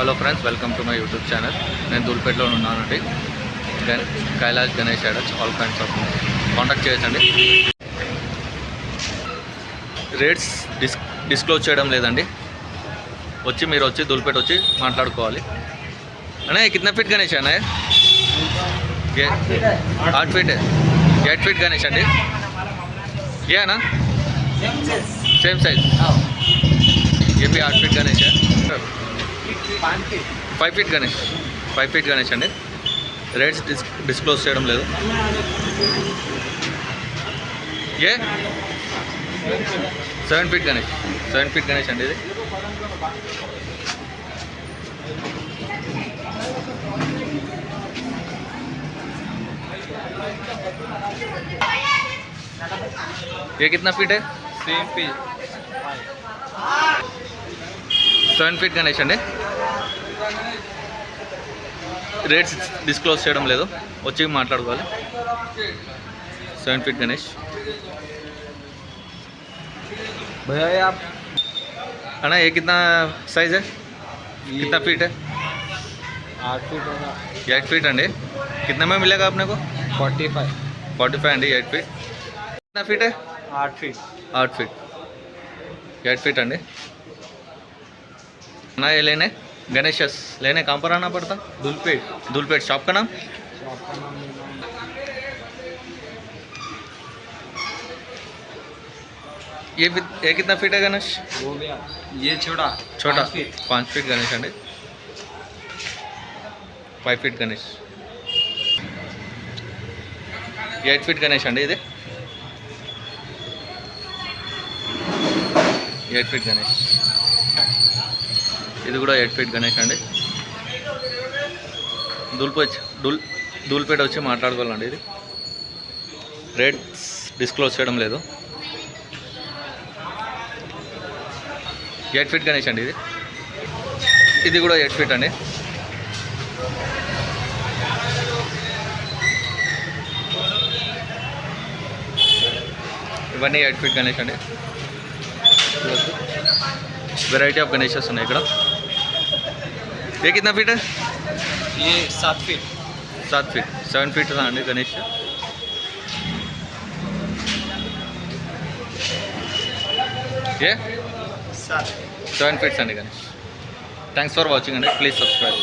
Hello friends, welcome to my YouTube channel. నేను దూల్పేటలో ఉన్నానండి. Kailash Ganesh idols, all kinds of contact చేయొచ్చండి. Rates disclose చేయడం లేదండి. మీరు వచ్చి దూల్పేట వచ్చి మాట్లాడుకోవాలి. అనే కిतना ఫీట్ గణేష్ అనే 8 फीट है, 8 फीट गणेश अंडी. ये है ना, सेम साइज. ये भी 8 फीट गणेश है. 5 फीट गणेश, 5 फीट गणेश अंडी. रेट्स डिस्क्लोज చేయడం లేదు. ये 7 फीट गणेश, 7 फीट गणेश अंडी. ఇది ये कितना फीट है? सेम फीट 7 फीट गणेश अंडी. రేట్స్ డిస్క్లోజ్ చేయడం లేదు, వచ్చి మాట్లాడుకోవాలి. 7 फीट गणेश भैया आप अना ये कितना साइज है, कितना फीट है? 8 फीट होगा. 8 फीट अंडी. कितने में मिलेगा अपने को? 45 अंडी. 8 फीट. कितना फीट है? 8 फीट 8 फीट, 8 फीट अंडी. ना ये लेने गणेशस लेने कहाँ पर आना पड़ता? दुलपेट. शॉप का नाम? ये कितना फीट है गणेश? वो भी ये छोटा 5 फीट गणेश अंडी. 5 फीट गणेश. 8 फीट गणेश अंडी. ఇది 8 फीट गणेश. ఇది కూడా 8 फीट గణేష్ అండి. దూల్పేట వచ్చి మాట్లాడుకోవాలండి. ఇది రేట్స్ డిస్క్లోజ్ చేయడం లేదు. 8 फीट గణేష్ అండి. ఇది కూడా 8 फीट అండి. ఇవన్నీ 8 फीट గణేష్ అండి. వెరైటీ ఆఫ్ గణేషెస్ ఉన్నాయి ఇక్కడ. ये कितना फीट है? ये 7 फीट 7 फीट. 7 फीट అండి గణేష్. ये 7 फीट्स అండి గణేష్. థ్యాంక్స్ ఫర్ వాచింగ్ అండి. Please subscribe.